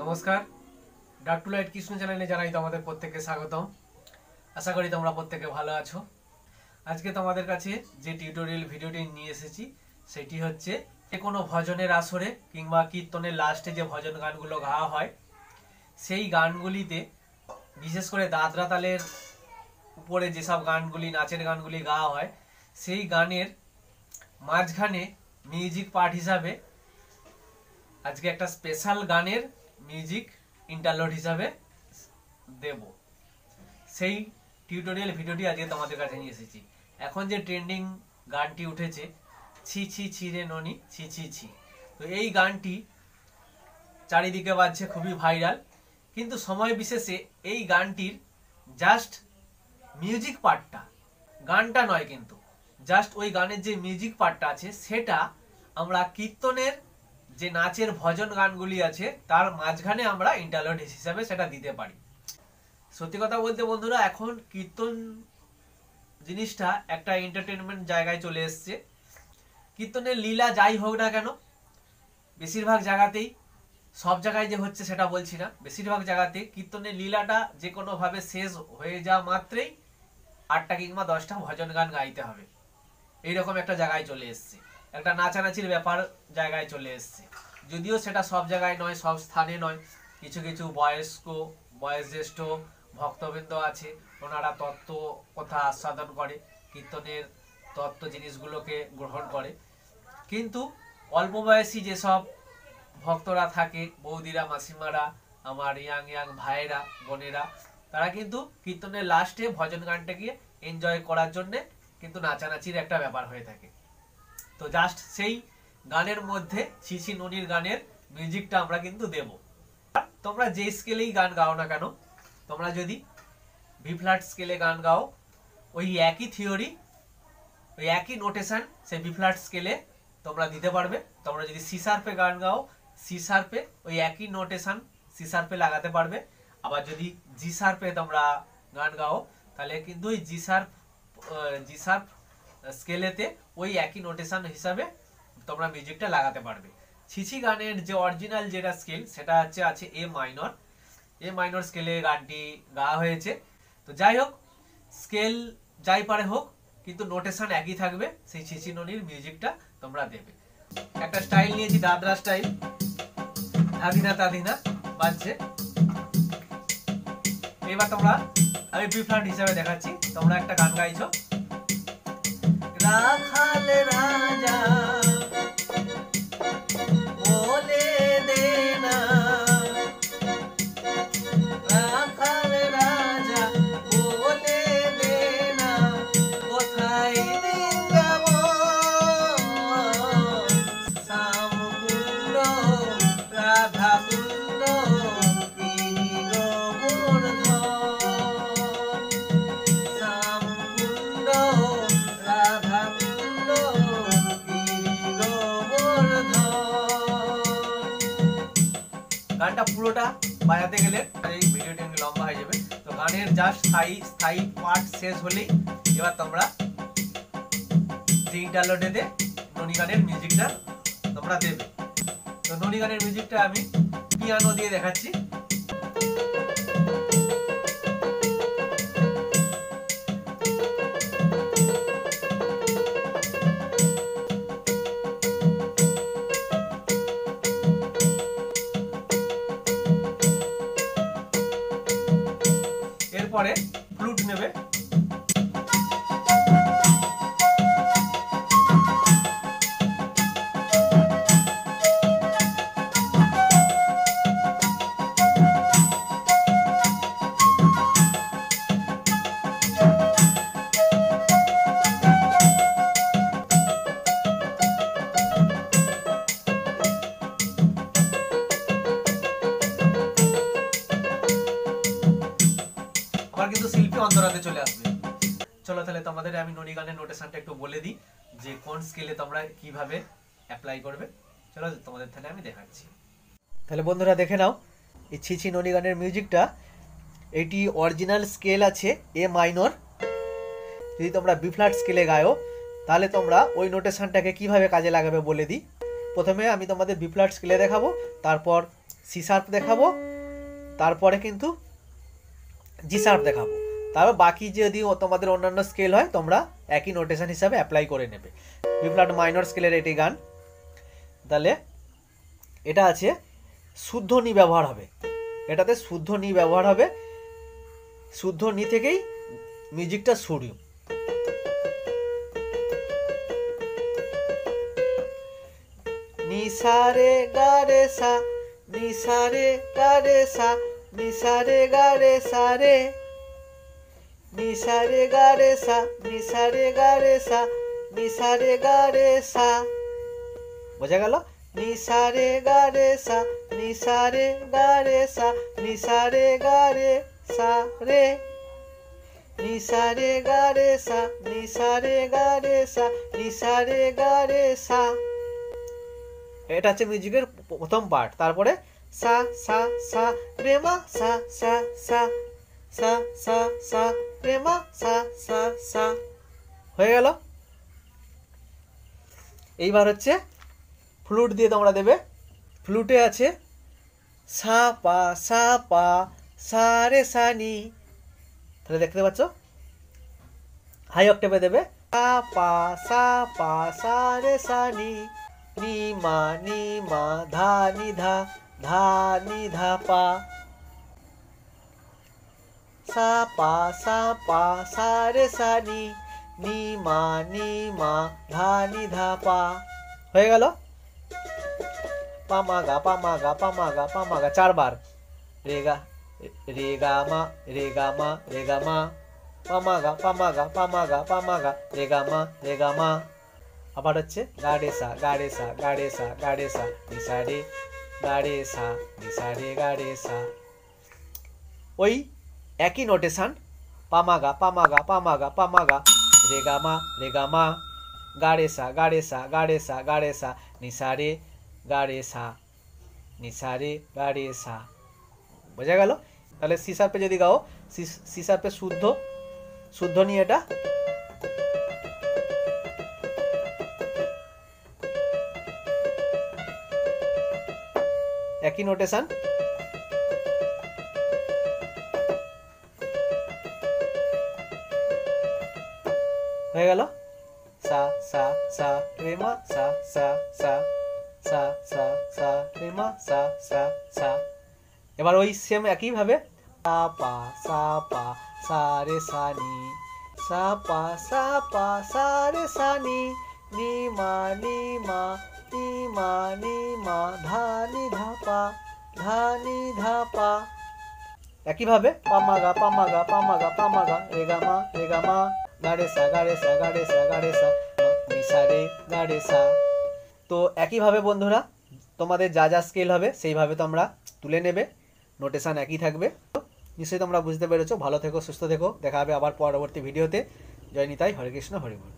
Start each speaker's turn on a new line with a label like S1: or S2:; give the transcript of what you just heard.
S1: নমস্কার, ডাক two light Krishna চ্যানেলে জানাই তোমাদের প্রত্যেককে স্বাগতম। আশা করি তোমরা প্রত্যেকে ভালো আছো। আজকে তোমাদের কাছে যে টিউটোরিয়াল ভিডিওটি নিয়ে এসেছি সেটি হচ্ছে যে কোনো ভজনের আসরে কিংবা কীর্তনের লাস্টে যে ভজন গানগুলো গাওয়া হয় সেই গানগুলিতে বিশেষ করে দাদরা তালের উপরে যেসব গানগুলি নাচের গানগুলি গাওয়া হয় সেই গানের মাঝখানে মিউজিক পার্ট হিসাবে আজকে একটা স্পেশাল গানের মিউজিক ইন্টারলুড হিসাবে দেব। সেই টিউটোরিয়াল ভিডিওটি আজকে তোমাদের কাছে নিয়ে এসেছি। এখন যে ট্রেন্ডিং গানটি উঠেছে ছি ছি ছি রে ননি ছি ছি ছি, তো এই গানটি চারিদিকে বাজছে, খুবই ভাইরাল। কিন্তু সময় বিশেষে এই গানটির জাস্ট মিউজিক পার্টটা, গানটা নয়, কিন্তু জাস্ট ওই গানের যে মিউজিক পার্টটা আছে সেটা আমরা কীর্তনের যে নাচের ভজন গানগুলি আছে তার মাঝখানে আমরা ইন্টারলুড হিসাবে সেটা দিতে পারি। সত্যি কথা বলতে বন্ধুরা, এখন কীর্তন জিনিসটা একটা এন্টারটেনমেন্ট জায়গায় চলে এসছে। কীর্তনের লীলা যাই হোক না কেন, বেশিরভাগ জায়গাতেই, সব জায়গায় যে হচ্ছে সেটা বলছি না, বেশিরভাগ জায়গাতে কীর্তনের লীলাটা যে কোনোভাবে শেষ হয়ে যাওয়া মাত্রই 8টা কিংবা 10টা ভজন গান গাইতে হবে, এইরকম একটা জায়গায় চলে এসছে। একটা নাচানাচির ব্যাপার জায়গায় চলে এসছে। যদিও সেটা সব জায়গায় নয়, সব স্থানে নয়। কিছু কিছু বয়োজ্যেষ্ঠ ভক্তবৃন্দ আছে, ওনারা তত্ত্ব কথা আস্বাদন করে, কীর্তনের তত্ত্ব জিনিসগুলোকে গ্রহণ করে। কিন্তু অল্প বয়সী যেসব ভক্তরা থাকে, বৌদিরা, মাসিমারা, আমার ইয়াং ভাইয়েরা, বোনেরা, তারা কিন্তু কীর্তনের লাস্টে ভজন গানটাকে এনজয় করার জন্যে কিন্তু নাচানাচির একটা ব্যাপার হয়ে থাকে। তো জাস্ট সেই গানের মধ্যে ছিছি ননির গানের মিউজিকটা আমরা কিন্তু দেব। তোমরা যে স্কেলেই গান গাও না কেন, তোমরা যদি বি ফ্ল্যাট স্কেলে গান গাও, ওই একই থিওরি, ওই একই নোটেশন সেই বি ফ্ল্যাট স্কেলে তোমরা দিতে পারবে। তোমরা যদি সি শার্পে গান গাও, সি শার্পে ওই একই নোটেশন সি শার্পে লাগাতে পারবে। আবার যদি জি শার্পে তোমরা গান গাও তাহলে কিন্তু ওই জি শার্প স্কেলেতে ওই একই নোটেশন হিসাবে তোমরা মিউজিকটা লাগাতে পারবে। ছিছি গানের যে অরিজিনাল যেটা স্কেল সেটা আছে এ মাইনর স্কেলে গানটি গাওয়া হয়েছে। তো যাই হোক, স্কেল যাই পারে হোক, কিন্তু নোটেশন একই থাকবে। সেই ছিছি ননির মিউজিকটা তোমরা দেবে। একটা স্টাইল নিয়েছি, দাদরা স্টাইল, ধাদিনা তাদিনা বাজছে। এবার আমি বি ফ্ল্যাট হিসাবে দেখাচ্ছি, তোমরা একটা গান গাইছো। রাখাল রাজা বলে দে না, রাখাল রাজা বলে দে না, কোথায় বৃন্দাবন, শ্যামকুণ্ড রাধাকুণ্ড গানটা পুরোটা বাজাতে গেলে এই ভিডিওটি লম্বা হয়ে যাবে। তো গানের জাস্ট স্থায়ী পার্ট শেষ হলেই এবার তোমরা যে ইন্টারলুডে ননি গানের মিউজিকটা তোমরা দেবে। তো ননি গানের মিউজিকটা আমি পিয়ানো দিয়ে দেখাচ্ছি। এরপরে ফ্লুট নেবে। কিন্তু শিল্পী অন্তরাতে চলে আসবে। চলো তাহলে তোমাদের আমি ননি গানের নোটেশনটা একটু বলে দিই যে কোন স্কেলে তোমরা কিভাবে অ্যাপ্লাই করবে। চলো তোমাদের তাহলে আমি দেখাচ্ছি। তাহলে বন্ধুরা দেখে নাও, এই ছিছি ননি গানের মিউজিকটা, এটি অরিজিনাল স্কেল আছে এ মাইনর। যদি তোমরা বি ফ্ল্যাট স্কেলে গাও তাহলে তোমরা ওই নোটেশনটাকে কিভাবে কাজে লাগাবে বলে দিই। প্রথমে আমি তোমাদের বি ফ্ল্যাট স্কেলে দেখাবো, তারপর সি শার্প দেখাবো, তারপরে কিন্তু জি শার্প দেখাবো। তারপর বাকি যদি তোমাদের অন্যান্য স্কেল হয় তোমরা একই নোটেশন হিসাবে অ্যাপ্লাই করে নেবে। বি ফ্ল্যাট মাইনর স্কেলের এটি গান। তাহলে এটা আছে শুদ্ধ নি ব্যবহার হবে, এটাতে শুদ্ধ নি ব্যবহার হবে, শুদ্ধ নি থেকেই মিউজিকটা শুরু। নি সা রে গা রে সা, নি সা রে গা রে সা, নি সা রে গা রে সা রে, নি সা রে গা রে সা, নি সা রে গা রে সা, নি সা রে গা রে সা। বোঝা গেল? নি সা রে গা রে সা, নি সা রে গা রে সা, নি সা রে গা রে সা রে, নি সা রে গা রে সা, নি সা রে গা রে সা, নি সা রে গা রে সা। এটা হচ্ছে মিউজিকের প্রথম পার্ট। তারপরে সা সা সা রে মা সা সা সা, সা সা সা রে মা সা সা সা। হয়ে গেল। এইবার হচ্ছে ফ্লুট দিয়ে তোমরা দেবে। ফ্লুটে আছে সা পা সা পা সা রে সা নি। তাহলে দেখতে পাচ্ছ হাই অক্টেভে দেবে সা পা সা পা সা রে সা নি, নি মা ধা নি ধা পা, সা পা সা রে সা নি, নি মা ধা নি ধা পা। হয়ে গেল। পামা গা পামা গা পামা গা পামা গা 4 বার। রে গা মা রে গা মা রে গা মা, পামা গা পামা গা পামা গা পামা গা রে গা মা। আবার হচ্ছে গা রে সা গা রে সা গা রে সা গা রে সা, নি সা রে গা রে সা, নি সা রে গা রে সা। ওই একই নোটেশন পামা গা পামা গা পামা গা পামা গা রে গা মা গা রে সা গা রে সা গা রে সা গা রে সা, নি সা রে গা রে সা, নি সা রে গা রে সা। বোঝা গেল? তাহলে সি শার্পে যদি গাও, সি শার্পে শুদ্ধ নিয়ে এটা একই নোটেশন। হয়ে গেল। সা সা সা রে মা সা সা সা, সা সা সা রে মা সা সা সা। এবার ওই সেম একই ভাবে সা পা সা রে সা নি, সা পা সা রে সা নি, নি মা ধা নি ধা পা, ধা নি ধা পা। একই ভাবে পামা গা পামা গা পামা গা পামা গা রে গা মা গা রে সা গা রে সা গা রে সা গা রে সা, নি সা রে গা রে সা। তো একই ভাবে বন্ধুরা তোমাদের যা যা স্কেল হবে সেইভাবে তোমরা তুলে নেবে, নোটেশন একই থাকবে। নিশ্চয়ই তোমরা বুঝতে পেরেছো। ভালো থেকো, সুস্থ থেকো। দেখা হবে আবার পরবর্তী ভিডিওতে। জয় নিতাই, হরে কৃষ্ণ, হরি বল।